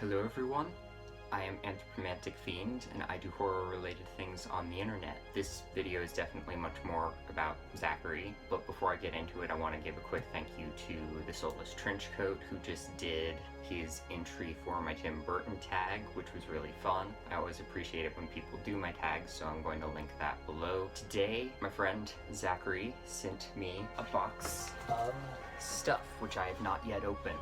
Hello everyone, I am Anthropomantic Fiend, and I do horror-related things on the internet. This video is definitely much more about Zachary, but before I get into it, I want to give a quick thank you to the Soulless Trenchcoat, who just did his entry for my Tim Burton tag, which was really fun. I always appreciate it when people do my tags, so I'm going to link that below. Today, my friend Zachary sent me a box of stuff, which I have not yet opened.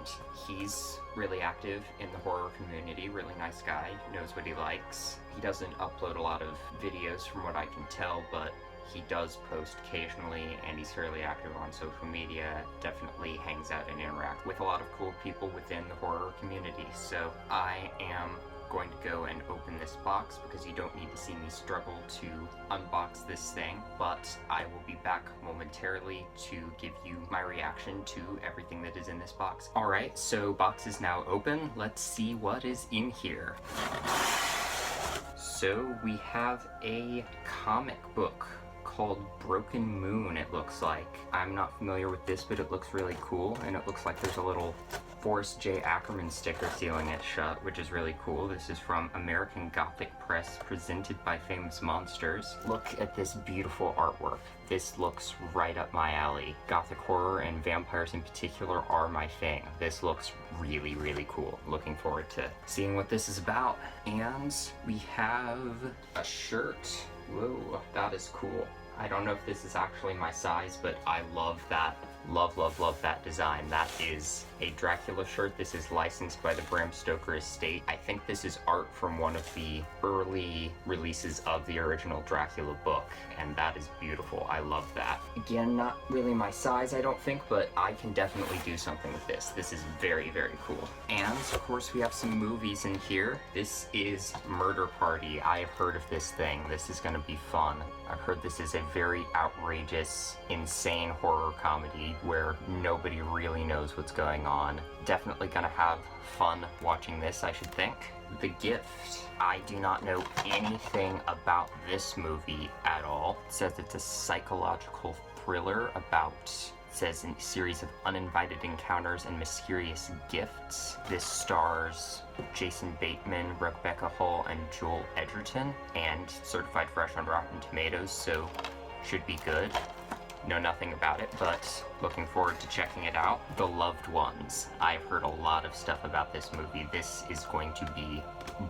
He's really active in the horror community, really nice guy, knows what he likes. He doesn't upload a lot of videos from what I can tell, but he does post occasionally, and he's fairly active on social media, definitely hangs out and interacts with a lot of cool people within the horror community. So I am going to go and open this box because you don't need to see me struggle to unbox this thing, but I will be back momentarily to give you my reaction to everything that is in this box. Alright, so box is now open. Let's see what is in here. So we have a comic book called Broken Moon, it looks like. I'm not familiar with this, but it looks really cool, and it looks like there's a little Forrest J. Ackerman sticker sealing it shut, which is really cool. This is from American Gothic Press, presented by Famous Monsters. Look at this beautiful artwork. This looks right up my alley. Gothic horror and vampires in particular are my thing. This looks really, really cool. Looking forward to seeing what this is about. And we have a shirt. Whoa, that is cool. I don't know if this is actually my size, but I love that. Love that design. That is a Dracula shirt. This is licensed by the Bram Stoker estate. I think this is art from one of the early releases of the original Dracula book, and that is beautiful. I love that. Again, not really my size, I don't think, but I can definitely do something with this. This is very, very cool. And, of course, we have some movies in here. This is Murder Party. I have heard of this thing. This is gonna be fun. I've heard this is a very outrageous, insane horror comedy where nobody really knows what's going on. Definitely gonna have fun watching this, I should think. The Gift. I do not know anything about this movie at all. It says it's a psychological thriller about, says a series of uninvited encounters and mysterious gifts. This stars Jason Bateman, Rebecca Hall, and Joel Edgerton, and certified fresh on Rotten Tomatoes, so should be good. Know nothing about it, but looking forward to checking it out. The Loved Ones. I've heard a lot of stuff about this movie. This is going to be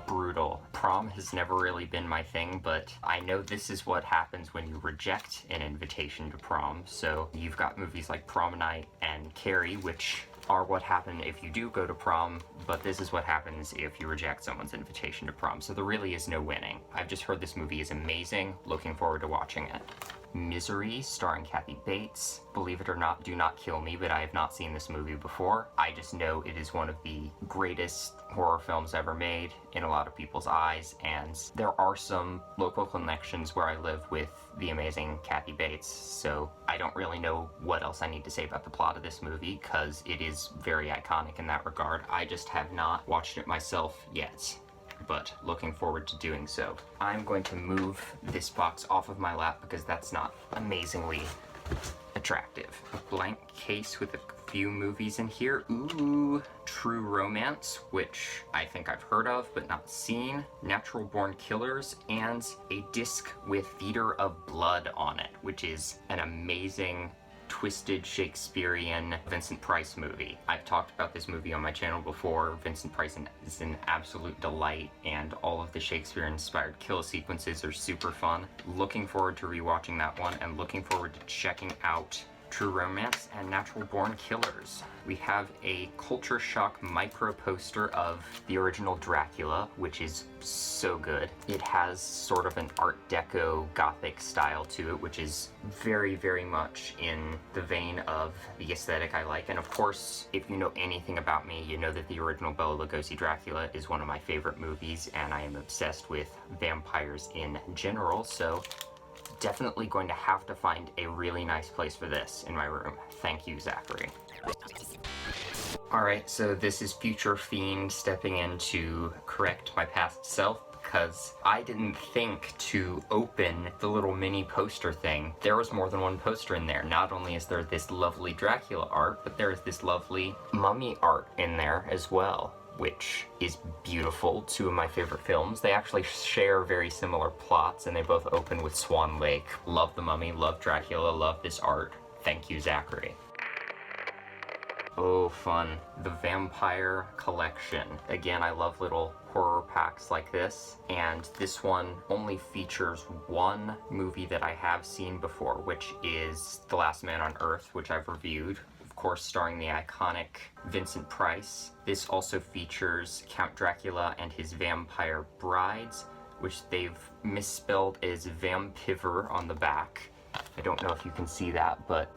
brutal. Prom has never really been my thing, but I know this is what happens when you reject an invitation to prom. So you've got movies like Prom Night and Carrie, which are what happen if you do go to prom, but this is what happens if you reject someone's invitation to prom. So there really is no winning. I've just heard this movie is amazing. Looking forward to watching it. Misery, starring Kathy Bates. Believe it or not, do not kill me, but I have not seen this movie before. I just know it is one of the greatest horror films ever made in a lot of people's eyes, and there are some local connections where I live with the amazing Kathy Bates, so I don't really know what else I need to say about the plot of this movie, because it is very iconic in that regard. I just have not watched it myself yet, but looking forward to doing so. I'm going to move this box off of my lap because that's not amazingly attractive. A blank case with a few movies in here. Ooh, True Romance, which I think I've heard of but not seen. Natural Born Killers, and a disc with Theater of Blood on it, which is an amazing twisted Shakespearean Vincent Price movie. I've talked about this movie on my channel before. Vincent Price is an absolute delight, and all of the Shakespeare-inspired kill sequences are super fun. Looking forward to rewatching that one, and looking forward to checking out True Romance and Natural Born Killers. We have a culture shock micro poster of the original Dracula, which is so good. It has sort of an Art Deco Gothic style to it, which is very, very much in the vein of the aesthetic I like. And of course, if you know anything about me, you know that the original Bela Lugosi Dracula is one of my favorite movies, and I am obsessed with vampires in general, so definitely going to have to find a really nice place for this in my room. Thank you, Zachary. Alright, so this is future Fiend stepping in to correct my past self, because I didn't think to open the little mini poster thing. There was more than one poster in there. Not only is there this lovely Dracula art, but there is this lovely mummy art in there as well. which is beautiful. Two of my favorite films. They actually share very similar plots, and they both open with Swan Lake. Love The Mummy, love Dracula, love this art. Thank you, Zachary. Oh, fun. The Vampire Collection. Again, I love little horror packs like this, and this one only features one movie that I have seen before, which is The Last Man on Earth, which I've reviewed, of course starring the iconic Vincent Price. This also features Count Dracula and his vampire brides, which they've misspelled as Vampiver on the back. I don't know if you can see that, but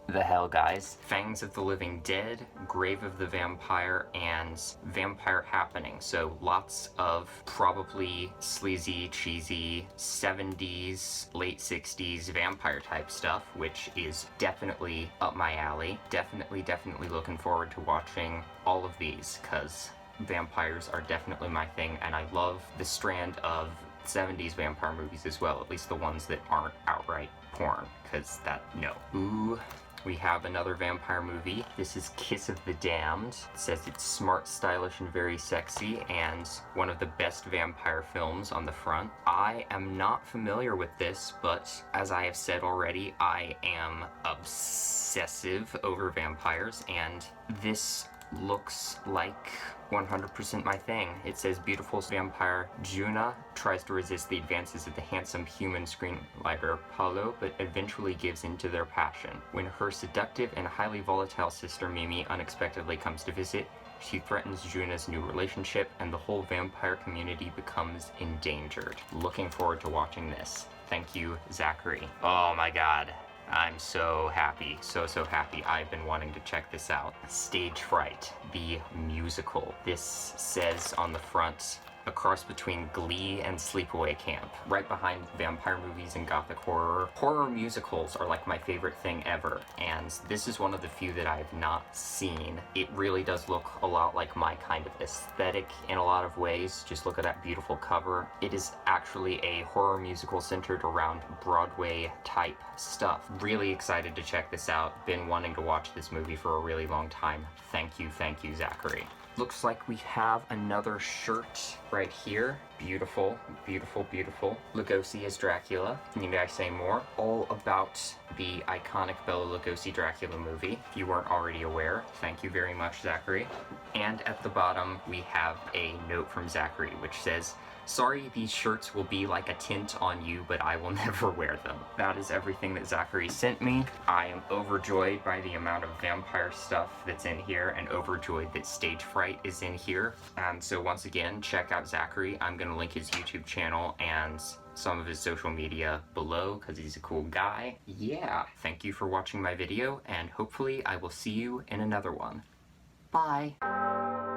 the hell, guys. Fangs of the Living Dead, Grave of the Vampire, and Vampire Happening. So lots of probably sleazy, cheesy 70s, late 60s vampire type stuff, which is definitely up my alley. Definitely looking forward to watching all of these, because vampires are definitely my thing, and I love the strand of 70s vampire movies as well, at least the ones that aren't outright porn, because no. Ooh. We have another vampire movie. This is Kiss of the Damned. It says it's smart, stylish, and very sexy, and one of the best vampire films on the front. I am not familiar with this, but as I have said already, I am obsessive over vampires, and this looks like 100% my thing. It says beautiful vampire Juna tries to resist the advances of the handsome human screenwriter Paolo, but eventually gives in to their passion. When her seductive and highly volatile sister Mimi unexpectedly comes to visit, she threatens Juna's new relationship, and the whole vampire community becomes endangered. Looking forward to watching this. Thank you, Zachary. Oh my god. I'm so happy, so happy. I've been wanting to check this out. Stage Fright, the musical. This says on the front, a cross between Glee and Sleepaway Camp. Right behind vampire movies and gothic horror. Horror musicals are like my favorite thing ever, and this is one of the few that I have not seen. It really does look a lot like my kind of aesthetic in a lot of ways. Just look at that beautiful cover. It is actually a horror musical centered around Broadway type stuff. Really excited to check this out. Been wanting to watch this movie for a really long time. Thank you, Zachary. Looks like we have another shirt right here. Beautiful. Lugosi as Dracula. Need I say more? All about the iconic Bela Lugosi Dracula movie. If you weren't already aware, thank you very much, Zachary. And at the bottom, we have a note from Zachary, which says, "Sorry, these shirts will be like a tint on you, but I will never wear them." That is everything that Zachary sent me. I am overjoyed by the amount of vampire stuff that's in here, and overjoyed that Stage Fright is in here. And so once again, check out Zachary. I'm gonna link his YouTube channel and some of his social media below, because he's a cool guy. Yeah, thank you for watching my video, and hopefully I will see you in another one. Bye!